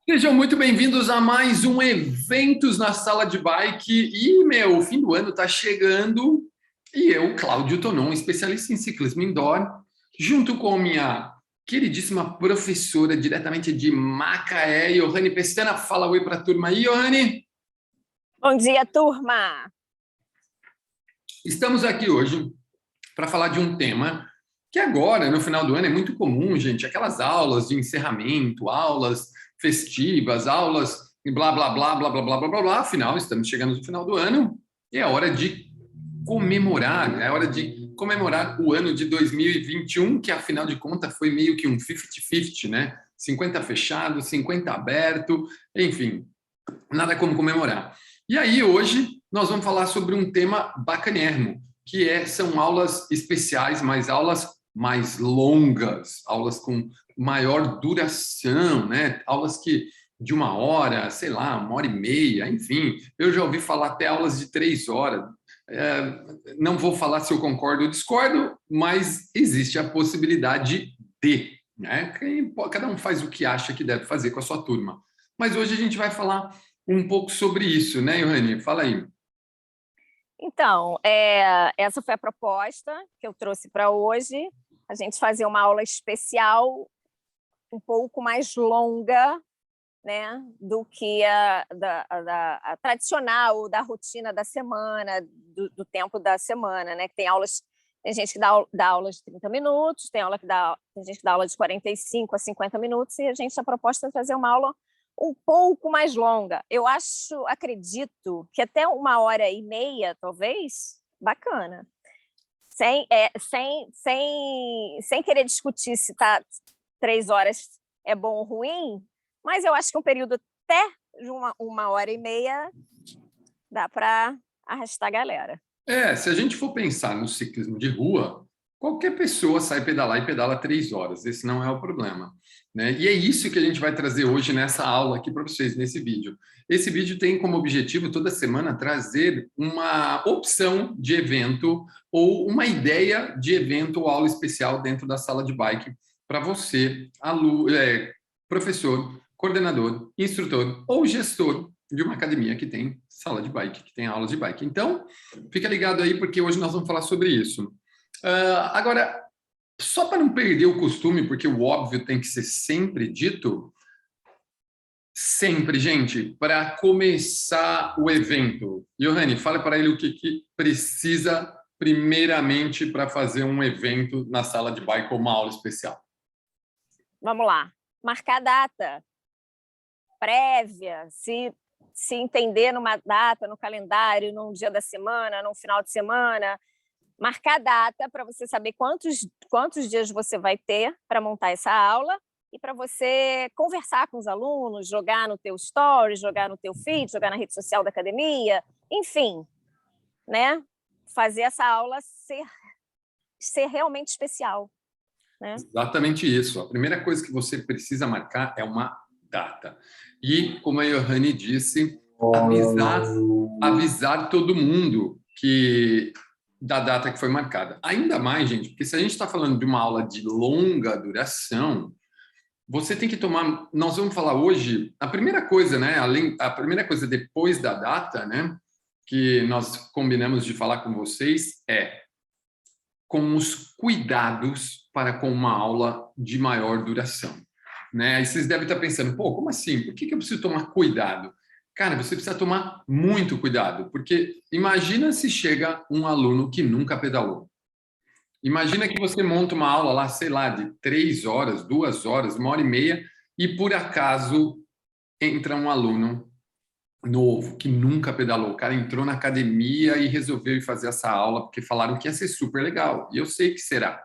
Sejam muito bem-vindos a mais um Eventos na Sala de Bike. O fim do ano está chegando e eu, Cláudio Tonon, especialista em ciclismo indoor, junto com minha queridíssima professora diretamente de Macaé, Johanny Pestana. Fala oi para a turma aí, Johanny. Bom dia, turma! Estamos aqui hoje para falar de um tema que agora, no final do ano, é muito comum, gente, aquelas aulas de encerramento, aulas festivas, aulas e blá, blá, blá, blá, blá, blá, blá, blá, blá. Afinal, estamos chegando no final do ano e é hora de comemorar, é hora de comemorar o ano de 2021, que afinal de contas foi meio que um 50-50, né? 50 fechado, 50 aberto, enfim, nada como comemorar. E aí, hoje, nós vamos falar sobre um tema bacanérrimo, são aulas especiais, mas aulas mais longas, aulas com maior duração, né? Aulas que de 1 hora, sei lá, 1 hora e meia, enfim. Eu já ouvi falar até aulas de 3 horas. Não vou falar se eu concordo ou discordo, mas existe a possibilidade de, né? Cada um faz o que acha que deve fazer com a sua turma. Mas hoje a gente vai falar um pouco sobre isso, né, Johanny? Fala aí. Então, essa foi a proposta que eu trouxe para hoje, a gente fazer uma aula especial um pouco mais longa, né, do que a tradicional da rotina da semana, do tempo da semana, né? Que tem aulas, tem gente que dá aulas de 30 minutos, tem gente que dá aula de 45 a 50 minutos, e a proposta é trazer uma aula um pouco mais longa. Eu acredito que até 1 hora e meia, talvez, bacana. Sem querer discutir se 3 horas é bom ou ruim, mas eu acho que um período até de 1 hora e meia dá para arrastar a galera. Se a gente for pensar no ciclismo de rua, qualquer pessoa sai pedalar e pedala 3 horas. Esse não é o problema, né? E é isso que a gente vai trazer hoje nessa aula aqui para vocês, nesse vídeo. Esse vídeo tem como objetivo, toda semana, trazer uma opção de evento ou uma ideia de evento ou aula especial dentro da sala de bike para você, professor, coordenador, instrutor ou gestor de uma academia que tem sala de bike, que tem aulas de bike. Então, fica ligado aí, porque hoje nós vamos falar sobre isso. Agora, só para não perder o costume, porque o óbvio tem que ser sempre dito, sempre, gente, para começar o evento. Johanny, fala para ele o que precisa primeiramente para fazer um evento na sala de bike ou uma aula especial. Vamos lá. Marcar data prévia, se entender numa data, no calendário, num dia da semana, num final de semana, marcar data para você saber quantos dias você vai ter para montar essa aula e para você conversar com os alunos, jogar no teu story, jogar no teu feed, jogar na rede social da academia, enfim, né? Fazer essa aula ser realmente especial, né? Exatamente isso. A primeira coisa que você precisa marcar é uma data. E, como a Johanny disse, avisar todo mundo da data que foi marcada. Ainda mais, gente, porque se a gente está falando de uma aula de longa duração, você tem que tomar. Nós vamos falar hoje. A primeira coisa, né? A primeira coisa depois da data, né? Que nós combinamos de falar com vocês com os cuidados para com uma aula de maior duração, né? Aí vocês devem estar pensando, pô, como assim? Por que eu preciso tomar cuidado? Cara, você precisa tomar muito cuidado, porque imagina se chega um aluno que nunca pedalou. Imagina que você monta uma aula lá, sei lá, de 3 horas, 2 horas, 1 hora e meia, e por acaso entra um aluno novo, que nunca pedalou. O cara entrou na academia e resolveu ir fazer essa aula, porque falaram que ia ser super legal. E eu sei que será.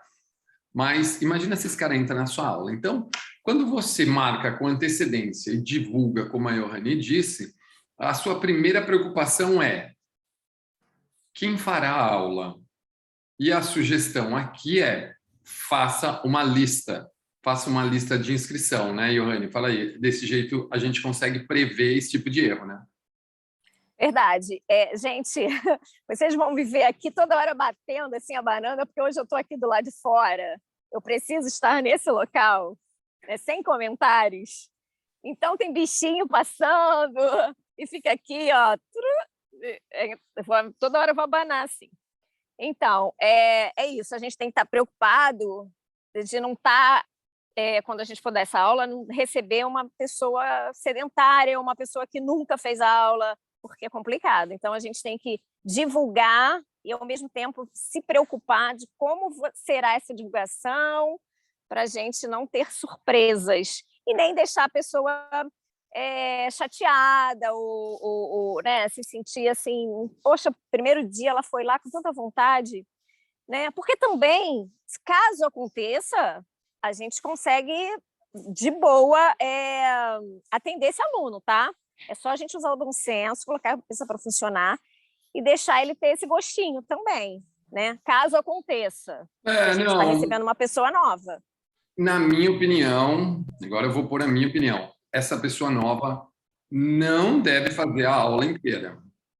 Mas imagina se esse cara entra na sua aula. Então, quando você marca com antecedência e divulga, como a Johanny disse, a sua primeira preocupação é quem fará a aula. E a sugestão aqui faça uma lista. Faça uma lista de inscrição, né, Johanny? Fala aí. Desse jeito, a gente consegue prever esse tipo de erro, né? Verdade. Gente, vocês vão me ver aqui toda hora batendo assim a banana, porque hoje eu estou aqui do lado de fora. Eu preciso estar nesse local, né, sem comentários. Então tem bichinho passando e fica aqui, ó, toda hora eu vou abanar assim. Então, é isso, a gente tem que estar preocupado de não estar, quando a gente for dar essa aula, não receber uma pessoa sedentária, uma pessoa que nunca fez aula, porque é complicado. Então, a gente tem que divulgar e, ao mesmo tempo, se preocupar de como será essa divulgação para a gente não ter surpresas e nem deixar a pessoa chateada ou né, se sentir assim, poxa, primeiro dia ela foi lá com tanta vontade, né? Porque também, caso aconteça, a gente consegue de boa atender esse aluno, tá? É só a gente usar o bom senso, colocar a cabeça para funcionar e deixar ele ter esse gostinho também, né? Caso aconteça, a gente está recebendo uma pessoa nova. Na minha opinião, agora eu vou pôr a minha opinião, essa pessoa nova não deve fazer a aula inteira.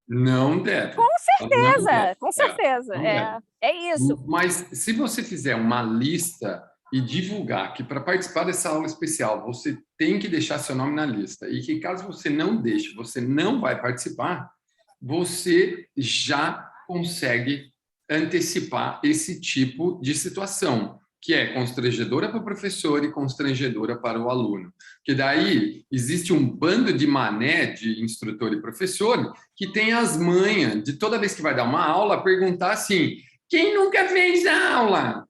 Não deve. Com certeza, deve. Com certeza. É isso. Mas se você fizer uma lista e divulgar que para participar dessa aula especial você tem que deixar seu nome na lista e que caso você não deixe, você não vai participar, você já consegue antecipar esse tipo de situação, que é constrangedora para o professor e constrangedora para o aluno. Que daí existe um bando de mané de instrutor e professor que tem as manhas de toda vez que vai dar uma aula perguntar assim: quem nunca fez aula?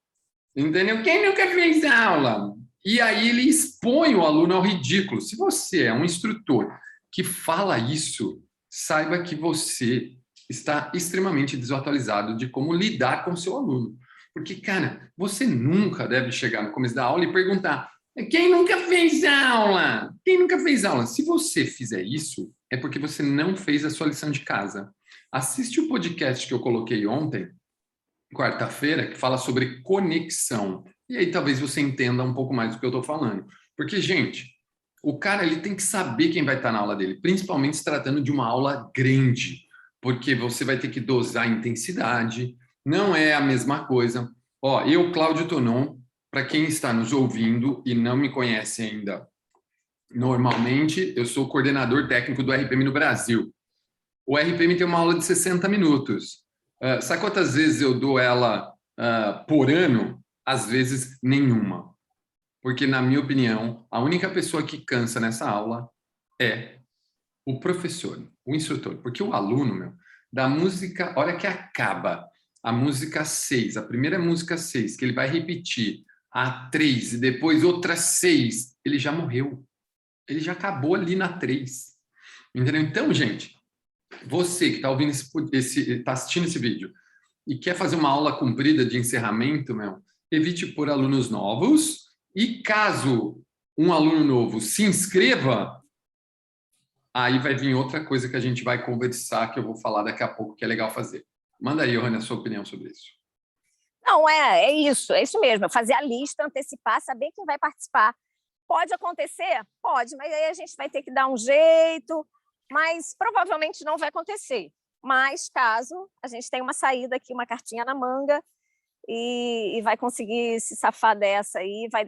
Entendeu? Quem nunca fez aula? E aí ele expõe o aluno ao ridículo. Se você é um instrutor que fala isso, saiba que você está extremamente desatualizado de como lidar com o seu aluno. Porque, cara, você nunca deve chegar no começo da aula e perguntar: quem nunca fez aula? Quem nunca fez aula? Se você fizer isso, é porque você não fez a sua lição de casa. Assiste o podcast que eu coloquei ontem, quarta-feira, que fala sobre conexão. E aí talvez você entenda um pouco mais do que eu estou falando. Porque, gente, o cara ele tem que saber quem vai estar na aula dele, principalmente se tratando de uma aula grande, porque você vai ter que dosar a intensidade, não é a mesma coisa. Ó, eu, Cláudio Tonon, para quem está nos ouvindo e não me conhece ainda, normalmente eu sou coordenador técnico do RPM no Brasil. O RPM tem uma aula de 60 minutos. Sabe quantas vezes eu dou ela por ano? Às vezes, nenhuma. Porque, na minha opinião, a única pessoa que cansa nessa aula é o professor, o instrutor. Porque o aluno, meu, da música, a hora que acaba a música 6, a primeira música 6, que ele vai repetir a 3 e depois outra 6, ele já morreu. Ele já acabou ali na 3. Entendeu? Então, gente, você que está ouvindo está assistindo esse vídeo e quer fazer uma aula comprida de encerramento, meu, evite pôr alunos novos e caso um aluno novo se inscreva, aí vai vir outra coisa que a gente vai conversar, que eu vou falar daqui a pouco, que é legal fazer. Manda aí, Johanna, a sua opinião sobre isso. Não, é isso mesmo, fazer a lista, antecipar, saber quem vai participar. Pode acontecer? Pode, mas aí a gente vai ter que dar um jeito, mas provavelmente não vai acontecer. Mas caso a gente tenha uma saída aqui, uma cartinha na manga e vai conseguir se safar dessa aí, vai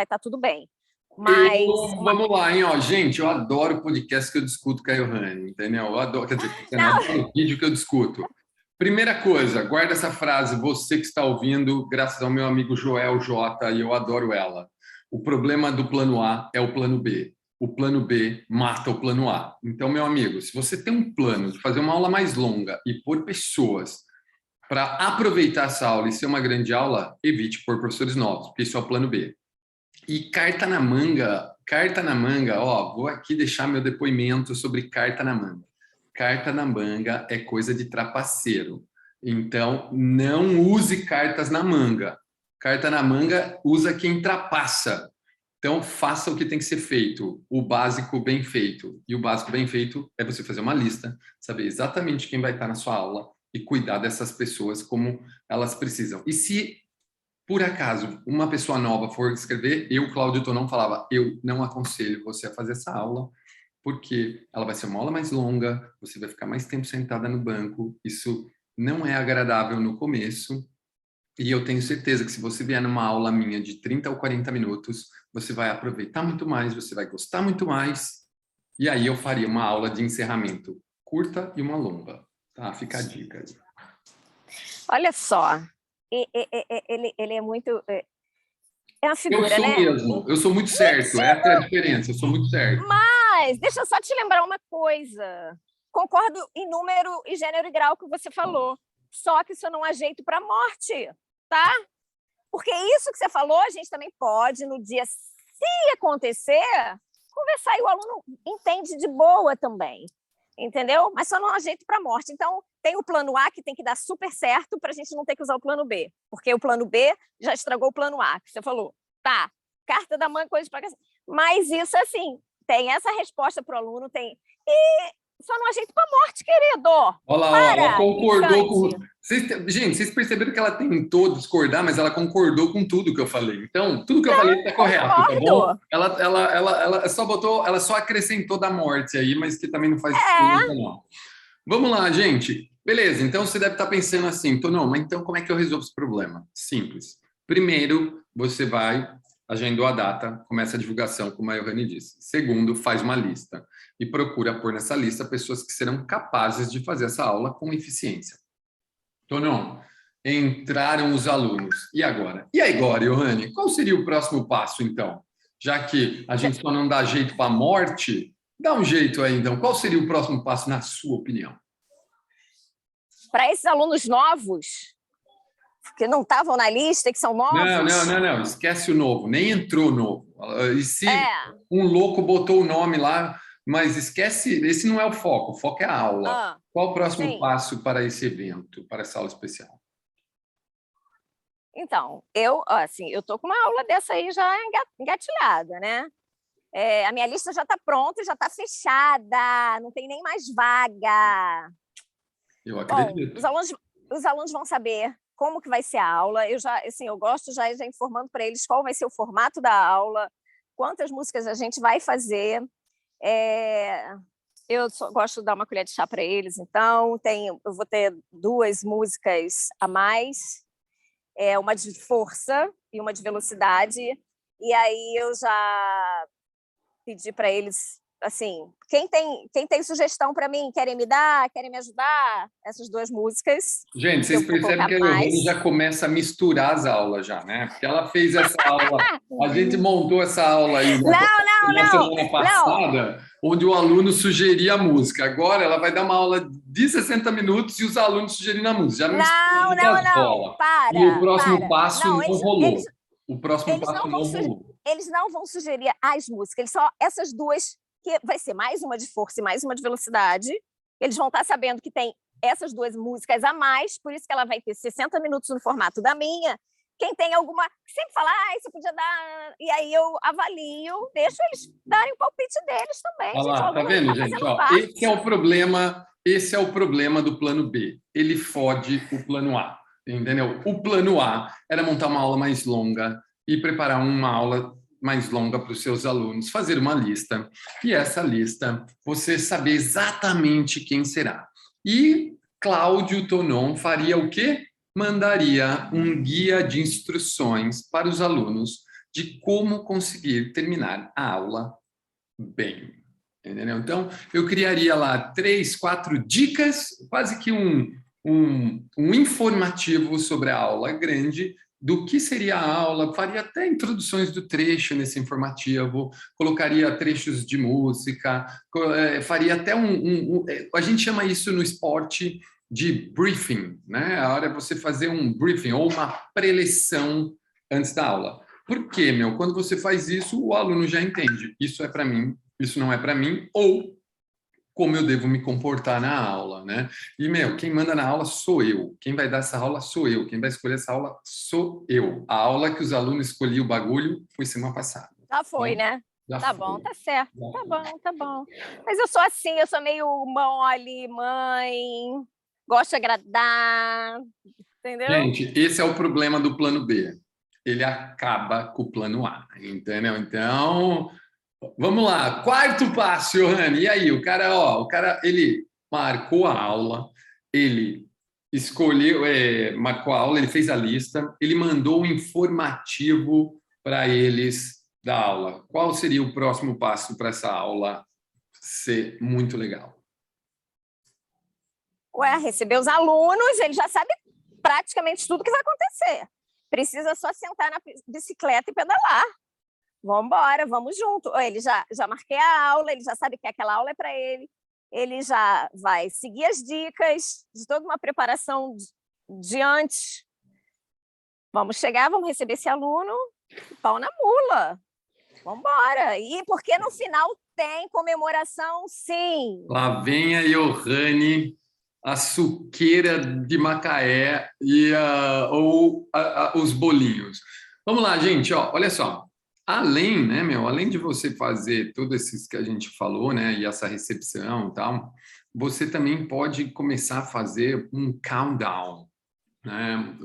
estar tudo bem. Mas vamos lá, hein, ó, gente, eu adoro podcast que eu discuto com a Johanna, entendeu? Eu adoro, quer dizer, eu adoro vídeo que eu discuto. Primeira coisa, guarda essa frase, você que está ouvindo, graças ao meu amigo Joel J, e eu adoro ela. O problema do plano A é o plano B. O plano B mata o plano A. Então, meu amigo, se você tem um plano de fazer uma aula mais longa e pôr pessoas para aproveitar essa aula e ser uma grande aula, evite pôr professores novos, porque isso é o plano B. E carta na manga, ó, vou aqui deixar meu depoimento sobre carta na manga. Carta na manga é coisa de trapaceiro. Então, não use cartas na manga. Carta na manga usa quem trapaça. Então, faça o que tem que ser feito, o básico bem feito. E o básico bem feito é você fazer uma lista, saber exatamente quem vai estar na sua aula e cuidar dessas pessoas como elas precisam. E se, por acaso, uma pessoa nova for escrever, eu, Cláudio Tonon, falava, eu não aconselho você a fazer essa aula, porque ela vai ser uma aula mais longa, você vai ficar mais tempo sentada no banco, isso não é agradável no começo, E eu tenho certeza que se você vier numa aula minha de 30 ou 40 minutos, você vai aproveitar muito mais, você vai gostar muito mais. E aí eu faria uma aula de encerramento curta e uma longa. Tá? Fica a dica aí. Olha só, ele é muito... É uma Eu figura, sou né? mesmo, eu sou muito certo, essa é a diferença, eu sou muito certo. Mas, deixa eu só te lembrar uma coisa. Concordo em número e gênero e grau que você falou. Só que isso eu não ajeito para a morte, tá? Porque isso que você falou, a gente também pode, no dia, se acontecer, conversar e o aluno entende de boa também. Entendeu? Mas só não ajeito para a morte. Então, tem o plano A que tem que dar super certo para a gente não ter que usar o plano B. Porque o plano B já estragou o plano A, que você falou. Tá, carta da mãe, coisa para... Mas isso, assim, tem essa resposta para o aluno, tem... E só não ajeito para a morte, querido. Olha lá, ela Para, concordou com... instante. Gente, vocês perceberam que ela tentou discordar, mas ela concordou com tudo que eu falei. Então, tudo que eu falei está correto, tá bom? Concordo. Ela só botou, ela só acrescentou da morte aí, mas que também não faz É, diferença, não. Vamos lá, gente. Beleza, então você deve estar pensando assim, não, mas então como é que eu resolvo esse problema? Simples. Primeiro, você vai, agendou a data, começa a divulgação, como a Johanny disse. Segundo, faz uma lista e procura pôr nessa lista pessoas que serão capazes de fazer essa aula com eficiência. Não, entraram os alunos. E agora? E agora, Johanny? Qual seria o próximo passo, então? Já que a gente só não dá jeito para a morte, dá um jeito aí, então. Qual seria o próximo passo, na sua opinião? para esses alunos novos, que não estavam na lista, que são novos... Não. Esquece o novo. Nem entrou novo. E se É. um louco botou o nome lá, mas esquece, esse não é o foco é a aula. Qual o próximo Sim. passo para esse evento, para essa aula especial? Então, eu estou com uma aula dessa aí já engatilhada, né? A minha lista já está pronta, já está fechada, não tem nem mais vaga. Eu acredito. Bom, os alunos vão saber como que vai ser a aula. Eu gosto já informando para eles qual vai ser o formato da aula, quantas músicas a gente vai fazer. Eu gosto de dar uma colher de chá para eles, então eu vou ter 2 músicas a mais, uma de força e uma de velocidade, e aí eu já pedi para eles, assim, quem tem sugestão para mim, querem me dar, querem me ajudar, essas 2 músicas. Gente, vocês percebem que a Johanny já começa a misturar as aulas já, né? Porque ela fez essa aula, a gente montou essa aula aí na semana passada, onde o aluno sugeria a música. Agora ela vai dar uma aula de 60 minutos e os alunos sugerindo a música. Já Não, para. E o próximo passo não rolou. O próximo Eles passo não rolou. Eles não vão sugerir as músicas, eles só essas 2, que vai ser mais uma de força e mais uma de velocidade. Eles vão estar sabendo que tem essas 2 músicas a mais, por isso que ela vai ter 60 minutos no formato da minha. Quem tem alguma... Sempre fala, isso podia dar... E aí eu avalio, deixo eles darem o palpite deles também. Olha lá, tá vendo, gente? Esse é o problema do plano B. Ele fode o plano A. Entendeu? O plano A era montar uma aula mais longa e preparar uma aula mais longa para os seus alunos, fazer uma lista, e essa lista você saber exatamente quem será. E Cláudio Tonon faria o quê? Mandaria um guia de instruções para os alunos de como conseguir terminar a aula bem. Entendeu? Então, eu criaria lá 3, 4 dicas, quase que um informativo sobre a aula grande, do que seria a aula, faria até introduções do trecho nesse informativo, colocaria trechos de música, faria até a gente chama isso no esporte de briefing, né? A hora é você fazer um briefing ou uma preleção antes da aula. Por quê, meu? Quando você faz isso, o aluno já entende. Isso é para mim, isso não é para mim, ou como eu devo me comportar na aula, né? E, quem manda na aula sou eu. Quem vai dar essa aula sou eu. Quem vai escolher essa aula sou eu. A aula que os alunos escolhiam o bagulho foi semana passada. Já foi, então, né? Tá bom, tá certo. Tá bom. Mas eu sou assim, eu sou meio mole, mãe, gosto de agradar, entendeu? Gente, esse é o problema do plano B. Ele acaba com o plano A, entendeu? Então... Vamos lá, 4º passo, Johanny. E aí, o cara, ele marcou a aula, ele escolheu, marcou a aula, ele fez a lista, ele mandou um informativo para eles da aula. Qual seria o próximo passo para essa aula ser muito legal? Receber os alunos, ele já sabe praticamente tudo que vai acontecer. Precisa só sentar na bicicleta e pedalar. Vamos embora, vamos junto. Ele já marquei a aula, ele já sabe que aquela aula é para ele. Ele já vai seguir as dicas de toda uma preparação de antes. Vamos chegar, vamos receber esse aluno, pau na mula. Vamos embora. E porque no final tem comemoração, sim. Lá vem a Johanne, a suqueira de Macaé e os bolinhos. Vamos lá, gente. Ó, olha só. Além, né, além de você fazer tudo esses que a gente falou, né, e essa recepção e tal, você também pode começar a fazer um countdown, né?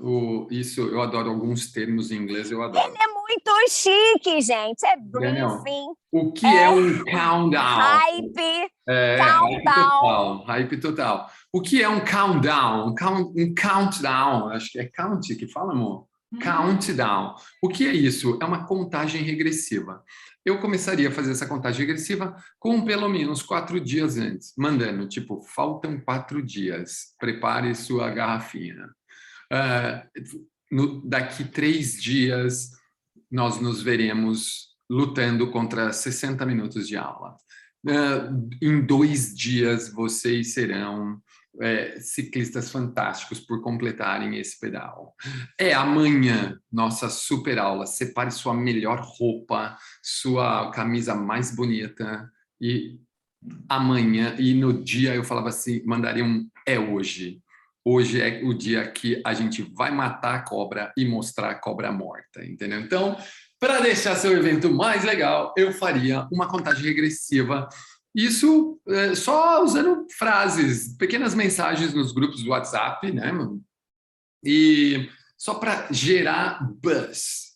Isso eu adoro alguns termos em inglês, eu adoro. Ele é muito chique, gente. É briefing. O que é um countdown? Hype. Countdown. Hype total. O que é um countdown? Um countdown. Acho que é count que fala, amor? Countdown. O que é isso? É uma contagem regressiva. Eu começaria a fazer essa contagem regressiva com pelo menos 4 dias antes, mandando, tipo, faltam 4 dias, prepare sua garrafinha. Daqui 3 dias, nós nos veremos lutando contra 60 minutos de aula. Em 2 dias, vocês serão ciclistas fantásticos por completarem esse pedal. Amanhã, nossa super aula. Separe sua melhor roupa, sua camisa mais bonita e amanhã, e no dia eu falava assim, mandaria hoje. Hoje é o dia que a gente vai matar a cobra e mostrar a cobra morta, entendeu? Então, para deixar seu evento mais legal, eu faria uma contagem regressiva. Isso só usando frases, pequenas mensagens nos grupos do WhatsApp, né? E só para gerar buzz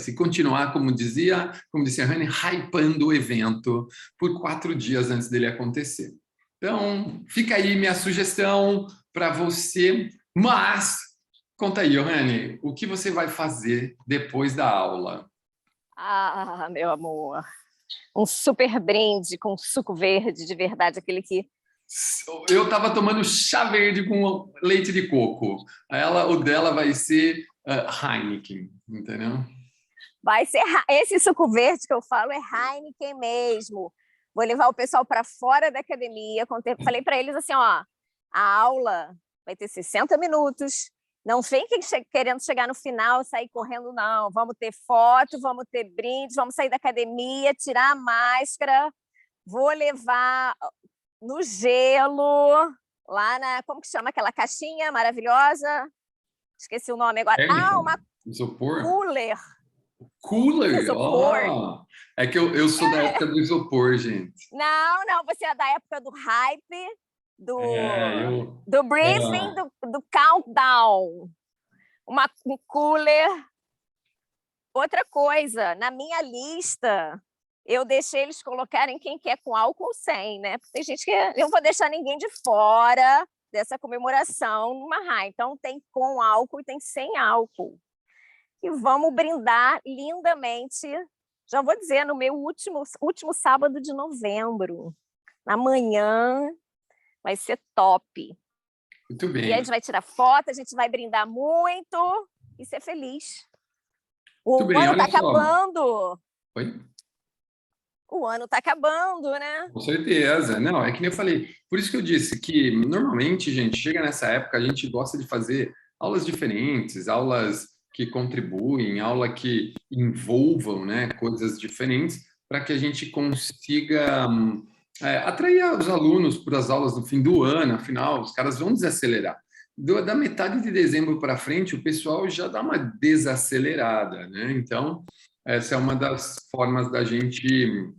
e continuar, como disse a Rani, hypando o evento por 4 dias antes dele acontecer. Então, fica aí minha sugestão para você, mas conta aí, Rani, o que você vai fazer depois da aula? Ah, meu amor, um super brinde com suco verde de verdade, aquele que... Eu estava tomando chá verde com leite de coco. O dela vai ser Heineken, entendeu? Vai ser esse suco verde que eu falo é Heineken mesmo. Vou levar o pessoal para fora da academia. Falei para eles assim, ó, a aula vai ter 60 minutos. Não fiquem querendo chegar no final e sair correndo, não. Vamos ter foto, vamos ter brinde, vamos sair da academia, tirar a máscara. Vou levar no gelo, lá na... Como que chama aquela caixinha maravilhosa? Esqueci o nome agora. Uma isopor? Cooler. Cooler? Isopor. É que eu sou da época do isopor, gente. Não, você é da época do hype, do briefing, do countdown. Um cooler. Outra coisa, na minha lista, eu deixei eles colocarem quem quer com álcool ou sem, né? Porque tem gente que... Eu não vou deixar ninguém de fora dessa comemoração numa raia. Então, tem com álcool e tem sem álcool. E vamos brindar lindamente, já vou dizer, no meu último sábado de novembro. Amanhã vai ser top. Muito bem. E a gente vai tirar foto, a gente vai brindar muito e ser feliz. O ano está acabando. Oi? O ano está acabando, né? Com certeza. Não, é que nem eu falei. Por isso que eu disse que, normalmente, gente, chega nessa época, a gente gosta de fazer aulas diferentes, aulas que contribuem, aula que envolvam, né, coisas diferentes, para que a gente consiga atrair os alunos para as aulas no fim do ano. Afinal, os caras vão desacelerar. Da metade de dezembro para frente, o pessoal já dá uma desacelerada, né? Então, essa é uma das formas da gente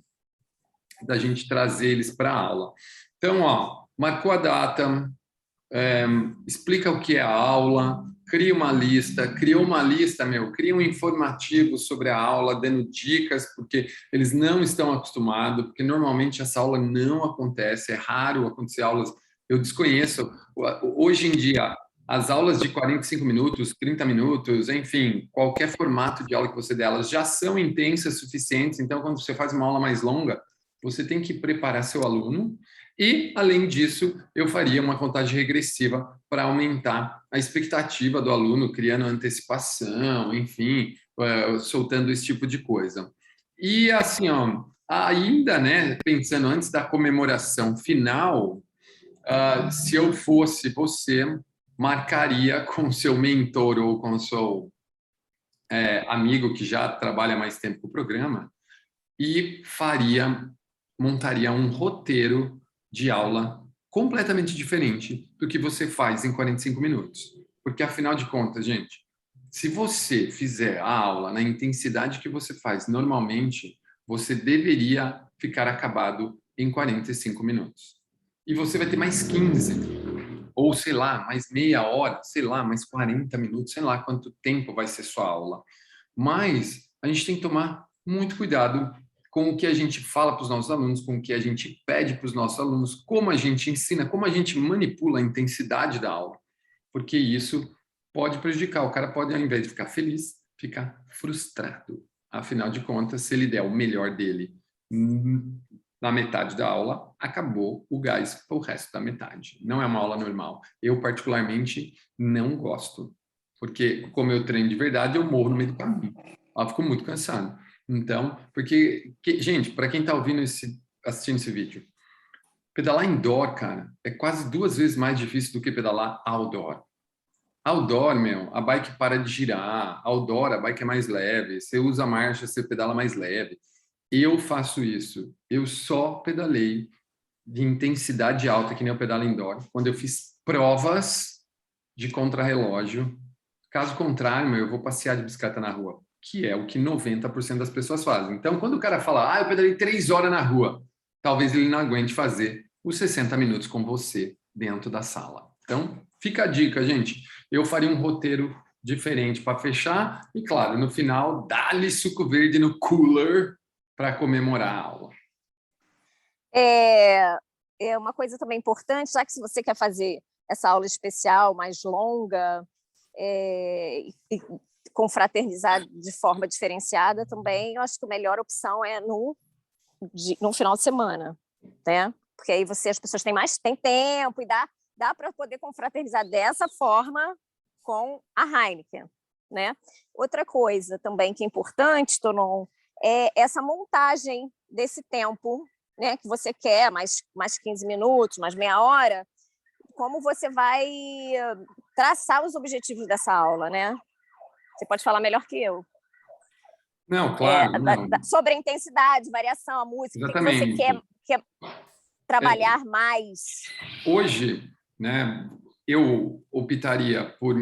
trazer eles para a aula. Então, ó, marcou a data, explica o que é a aula, cria uma lista, cria um informativo sobre a aula, dando dicas, porque eles não estão acostumados, porque normalmente essa aula não acontece, é raro acontecer aulas Eu desconheço. Hoje em dia, as aulas de 45 minutos, 30 minutos, enfim, qualquer formato de aula que você der, elas já são intensas suficientes. Então, quando você faz uma aula mais longa, você tem que preparar seu aluno. E, além disso, eu faria uma contagem regressiva para aumentar a expectativa do aluno, criando antecipação, enfim, soltando esse tipo de coisa. E, assim, ó, ainda, né, pensando antes da comemoração final, se eu fosse você, marcaria com seu mentor ou com seu amigo que já trabalha mais tempo com o programa e montaria um roteiro de aula completamente diferente do que você faz em 45 minutos. Porque, afinal de contas, gente, se você fizer a aula na intensidade que você faz normalmente, você deveria ficar acabado em 45 minutos. E você vai ter mais 15, ou sei lá, mais meia hora, sei lá, mais 40 minutos, sei lá quanto tempo vai ser sua aula. Mas a gente tem que tomar muito cuidado com o que a gente fala para os nossos alunos, com o que a gente pede para os nossos alunos, como a gente ensina, como a gente manipula a intensidade da aula, porque isso pode prejudicar. O cara pode, ao invés de ficar feliz, ficar frustrado. Afinal de contas, se ele der o melhor dele na metade da aula, acabou o gás para o resto da metade. Não é uma aula normal. Eu, particularmente, não gosto, porque como eu treino de verdade, eu morro no meio do caminho. Eu fico muito cansado. Então, gente, para quem está assistindo esse vídeo, pedalar indoor, cara, é quase 2 vezes mais difícil do que pedalar outdoor. Outdoor, meu, a bike para de girar. Outdoor, a bike é mais leve. Você usa a marcha, você pedala mais leve. Eu faço isso. Eu só pedalei de intensidade alta, que nem eu pedalo indoor, quando eu fiz provas de contrarrelógio. Caso contrário, meu, eu vou passear de bicicleta na rua, que é o que 90% das pessoas fazem. Então, quando o cara fala, eu pedalei 3 horas na rua, talvez ele não aguente fazer os 60 minutos com você dentro da sala. Então, fica a dica, gente. Eu faria um roteiro diferente para fechar e, claro, no final, dá-lhe suco verde no cooler para comemorar a aula. É uma coisa também importante, já que se você quer fazer essa aula especial mais longa e confraternizar de forma diferenciada também, eu acho que a melhor opção é no final de semana, né? Porque aí as pessoas têm tempo e dá para poder confraternizar dessa forma com a Heineken, né? Outra coisa também que é importante, Tonon, é essa montagem desse tempo, né, que você quer, mais 15 minutos, mais meia hora, como você vai traçar os objetivos dessa aula, né? Você pode falar melhor que eu. Não, claro. Sobre a intensidade, variação, a música, exatamente. O que você quer trabalhar mais? Hoje, né, eu optaria por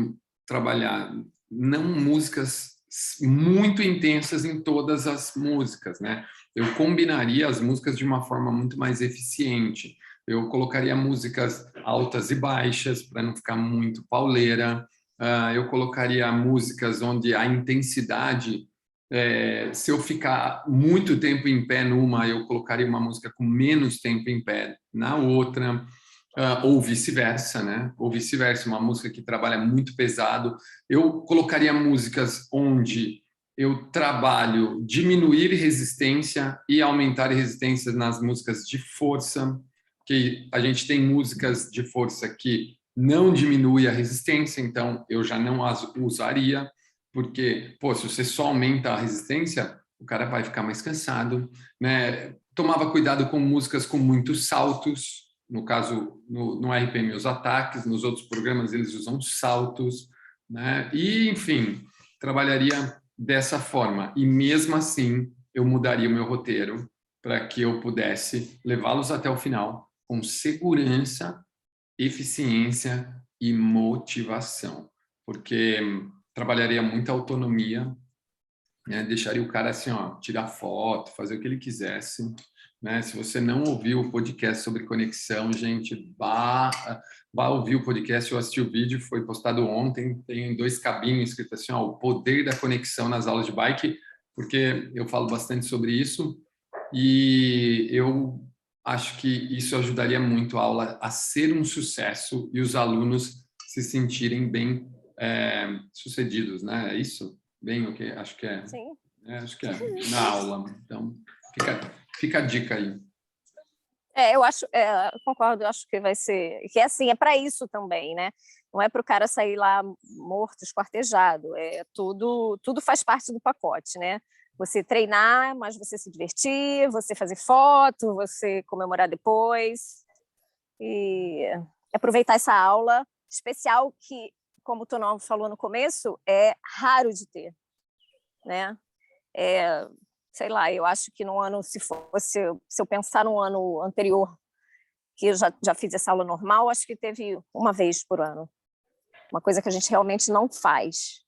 trabalhar não músicas muito intensas em todas as músicas, né? Eu combinaria as músicas de uma forma muito mais eficiente. Eu colocaria músicas altas e baixas para não ficar muito pauleira. Eu colocaria músicas onde a intensidade, se eu ficar muito tempo em pé numa, eu colocaria uma música com menos tempo em pé na outra. Ou vice-versa, né? Ou vice-versa, uma música que trabalha muito pesado. Eu colocaria músicas onde eu trabalho diminuir resistência e aumentar resistência nas músicas de força, que a gente tem músicas de força que não diminui a resistência, então eu já não as usaria, porque, se você só aumenta a resistência, o cara vai ficar mais cansado, né? Tomava cuidado com músicas com muitos saltos, no caso, no RPM, os ataques, nos outros programas eles usam saltos, né? E, enfim, trabalharia dessa forma. E mesmo assim, eu mudaria o meu roteiro para que eu pudesse levá-los até o final com segurança, eficiência e motivação. Porque trabalharia muita autonomia, né? Deixaria o cara assim, tirar foto, fazer o que ele quisesse. Né? Se você não ouviu o podcast sobre conexão, gente, vá ouvir o podcast ou assistir o vídeo, foi postado ontem, tem 2 cabinhos escrito assim, o poder da conexão nas aulas de bike, porque eu falo bastante sobre isso e eu acho que isso ajudaria muito a aula a ser um sucesso e os alunos se sentirem bem sucedidos, né? É isso? Bem, o que acho que é. Sim. Acho que é na aula. Então, fica a dica aí. Eu acho, eu concordo, eu acho que vai ser, que é assim, é para isso também, né? Não é para o cara sair lá morto, esquartejado, tudo faz parte do pacote, né? Você treinar, mas você se divertir, você fazer foto, você comemorar depois e aproveitar essa aula especial que, como o Tonão falou no começo, é raro de ter, né? Sei lá, eu acho que no ano, se eu pensar no ano anterior, que eu já fiz essa aula normal, acho que teve uma vez por ano. Uma coisa que a gente realmente não faz,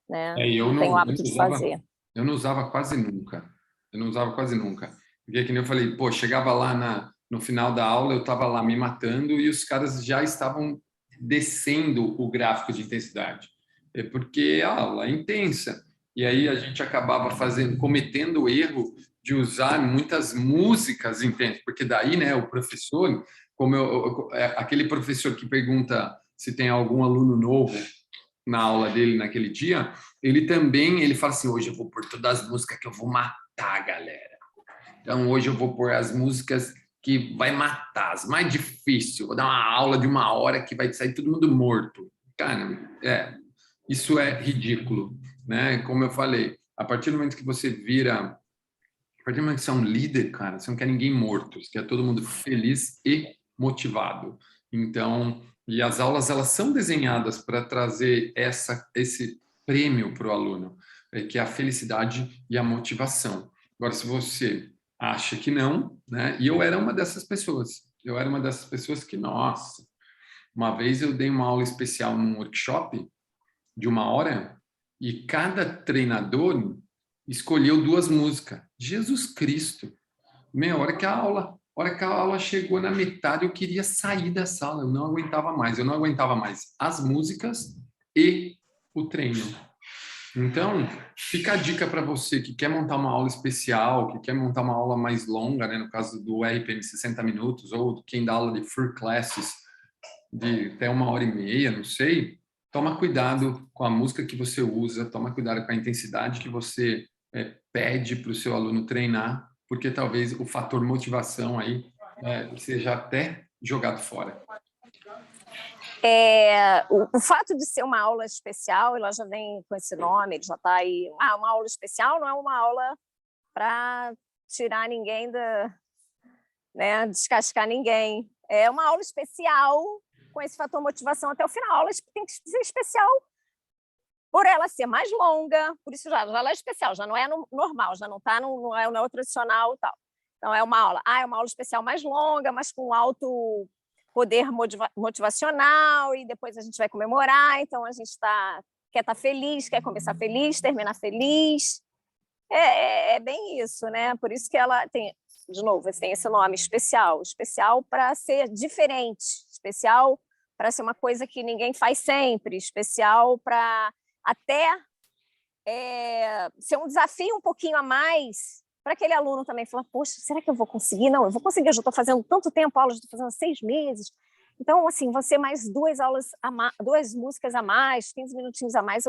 né? Eu Não tem o não, hábito de fazer. eu não usava quase nunca. Eu não usava quase nunca. Porque, que nem eu falei, pô, chegava lá no final da aula, eu estava lá me matando e os caras já estavam descendo o gráfico de intensidade. É porque a aula é intensa. E aí a gente acabava cometendo o erro de usar muitas músicas intensas, porque daí, né, o professor, aquele professor que pergunta se tem algum aluno novo na aula dele naquele dia, ele fala assim, hoje eu vou pôr todas as músicas que eu vou matar a galera. Então hoje eu vou pôr as músicas que vai matar, as mais difíceis. Vou dar uma aula de 1 hora que vai sair todo mundo morto. Cara, isso é ridículo, né? Como eu falei, a partir do momento que você vira, a partir do momento que você é um líder, cara, você não quer ninguém morto, você quer todo mundo feliz e motivado. Então, e as aulas elas são desenhadas para trazer esse prêmio para o aluno, que é a felicidade e a motivação. Agora, se você acha que não, né? E eu era uma dessas pessoas. Eu era uma dessas pessoas que, nossa, uma vez eu dei uma aula especial num workshop de 1 hora e cada treinador escolheu 2 músicas. Jesus Cristo! Meia hora que a aula chegou na metade, eu queria sair da sala, eu não aguentava mais. Eu não aguentava mais as músicas e o treino. Então, fica a dica para você que quer montar uma aula especial, que quer montar uma aula mais longa, né, no caso do RPM 60 minutos, ou quem dá aula de free classes de até 1 hora e meia, não sei, toma cuidado com a música que você usa, toma cuidado com a intensidade que você pede para o seu aluno treinar, porque talvez o fator motivação aí seja até jogado fora. O fato de ser uma aula especial, ela já vem com esse nome, ele já está aí. Uma aula especial não é uma aula para tirar ninguém né, descascar ninguém. É uma aula especial com esse fator motivação até o final. A aula tem que ser especial por ela ser mais longa, por isso já ela é especial, já não é normal, já não está não é o tradicional e tal. Então é uma aula especial mais longa, mas com alto poder motivacional, e depois a gente vai comemorar, então a gente quer estar feliz, quer começar feliz, terminar feliz. É bem isso, né? Por isso que ela tem, de novo, tem esse nome especial para ser diferente, especial para ser uma coisa que ninguém faz sempre, especial para até ser um desafio um pouquinho a mais para aquele aluno também falar, poxa, será que eu vou conseguir? Não, eu vou conseguir, eu já estou fazendo tanto tempo aulas, estou fazendo 6 meses. Então, assim, vão ser mais 2 músicas a mais, 15 minutinhos a mais,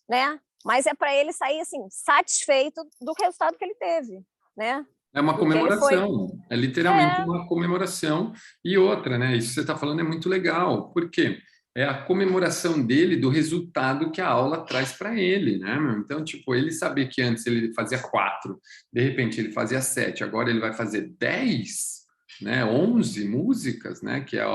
né? Mas é para ele sair, assim, satisfeito do resultado que ele teve, né? É uma comemoração, é literalmente uma comemoração. E outra, né? Isso que você está falando é muito legal, porque é a comemoração dele do resultado que a aula traz para ele, né? Então, tipo, ele saber que antes ele fazia 4, de repente ele fazia 7, agora ele vai fazer 10, né? 11 músicas, né? Que é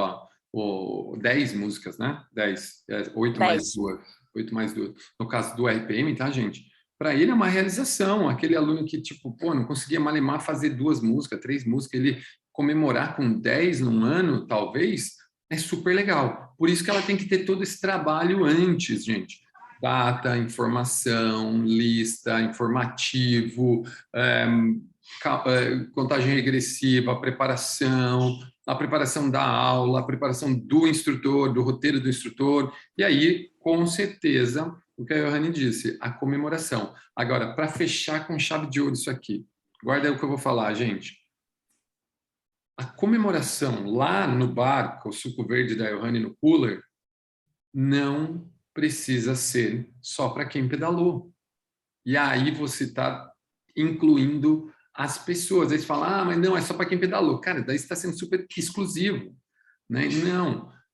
o 10 músicas, né? 10, 8 mais 2, 8 mais 2. No caso do RPM, tá, gente? Para ele é uma realização. Aquele aluno que, tipo, pô, não conseguia malemar fazer 2 músicas, 3 músicas, ele comemorar com 10 num ano, talvez, é super legal. Por isso que ela tem que ter todo esse trabalho antes, gente. Data, informação, lista, informativo, contagem regressiva, a preparação da aula, a preparação do instrutor, do roteiro do instrutor, e aí, com certeza, o que a Johanne disse, a comemoração. Agora, para fechar com chave de ouro isso aqui, guarda aí o que eu vou falar, gente. a comemoração lá no bar, com o suco verde da Johanny no cooler, não precisa ser só para quem pedalou. E aí você está incluindo as pessoas. Aí você fala, mas não, é só para quem pedalou. Cara, daí você está sendo super exclusivo, né?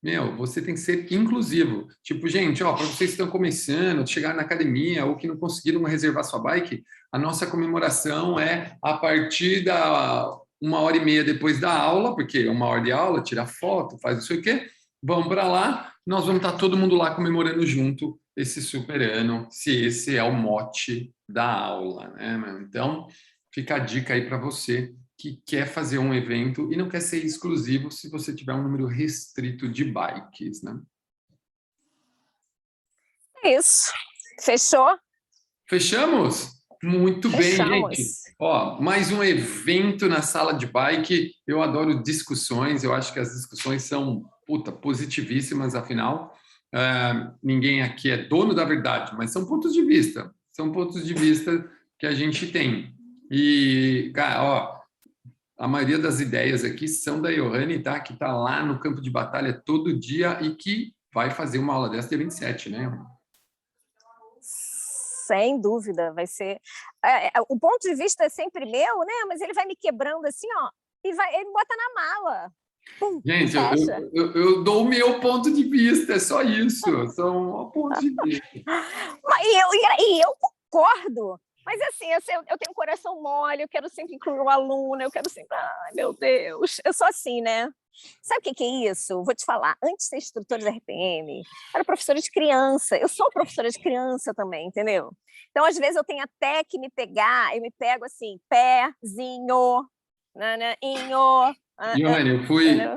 Não, você tem que ser inclusivo. Tipo, gente, ó, para vocês que estão começando, chegar na academia ou que não conseguiram reservar sua bike, a nossa comemoração é a partir da 1h30 depois da aula, porque é 1 hora de aula, tira foto, faz não sei o quê, vamos para lá, nós vamos estar todo mundo lá comemorando junto esse super ano, se esse é o mote da aula, né? Então, fica a dica aí para você que quer fazer um evento e não quer ser exclusivo se você tiver um número restrito de bikes, né? É isso. Fechou? Fechamos? Muito bem, Fechamos. gente. Ó, mais um evento na sala de bike. Eu adoro discussões. Eu acho que as discussões são, positivíssimas, afinal. Ninguém aqui é dono da verdade, mas são pontos de vista. São pontos de vista que a gente tem. E, cara, ó, a maioria das ideias aqui são da Johanny, tá? Que está lá no campo de batalha todo dia e que vai fazer uma aula dessa dia 27, né? Sem dúvida, vai ser... o ponto de vista é sempre meu, né? Mas ele vai me quebrando assim, ó, e ele me bota na mala. Pum, gente, eu dou o meu ponto de vista, é só isso. São pontos de vista. E eu concordo. Mas assim, eu tenho um coração mole, eu quero sempre incluir o aluno, eu quero sempre... Ai, meu Deus, eu sou assim, né? Sabe o que é isso? Vou te falar, antes de ser instrutora da RPM, eu era professora de criança, eu sou professora de criança também, entendeu? Então, às vezes, eu tenho até que me pegar, eu me pego assim, pezinho, inho. Johanny,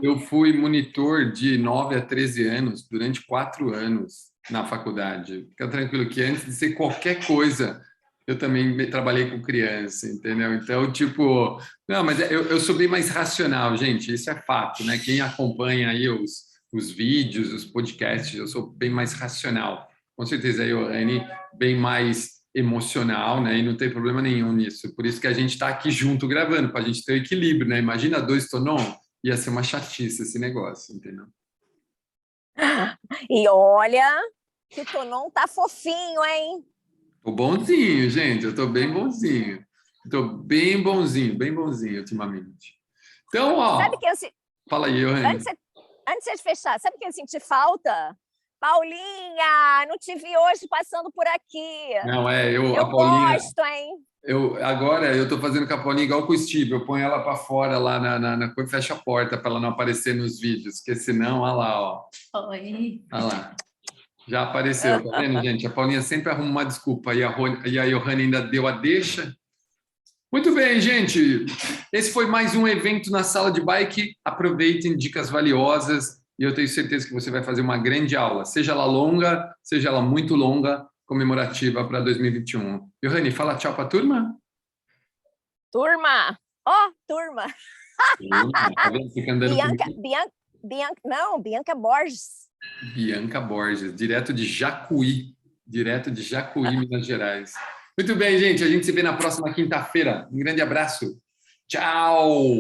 eu fui monitor de 9 a 13 anos durante 4 anos na faculdade. Fica tranquilo que antes de ser qualquer coisa, eu também trabalhei com criança, entendeu? Então, tipo, não, mas eu sou bem mais racional, gente, isso é fato, né? Quem acompanha aí os vídeos, os podcasts, eu sou bem mais racional. Com certeza, a Johanny bem mais emocional, né? E não tem problema nenhum nisso. Por isso que a gente está aqui junto gravando, para a gente ter o equilíbrio, né? Imagina 2 Tonon, ia ser uma chatice esse negócio, entendeu? E olha que o Tonon tá fofinho, hein? Tô bonzinho, gente, eu tô bem bonzinho. Tô bem bonzinho ultimamente. Então, ó, sabe que fala aí, Johanny. Antes de fechar, sabe o que eu senti falta? Paulinha, não te vi hoje passando por aqui. Não, eu a Paulinha, gosto, hein? agora eu tô fazendo com a Paulinha igual com o Steve, eu ponho ela para fora lá na coisa, fecha a porta para ela não aparecer nos vídeos, porque senão, olha lá, ó. Oi. Olha lá. Já apareceu, tá vendo, gente? A Paulinha sempre arruma uma desculpa e a Johanny ainda deu a deixa. Muito bem, gente. Esse foi mais um evento na sala de bike. Aproveitem dicas valiosas e eu tenho certeza que você vai fazer uma grande aula, seja ela longa, seja ela muito longa, comemorativa para 2021. Johanny, fala tchau para a turma. Turma! Ó, turma! Tá vendo? Fica andando Bianca Borges. Bianca Borges, direto de Jacuí, Minas Gerais. Muito bem, gente. A gente se vê na próxima quinta-feira. Um grande abraço. Tchau!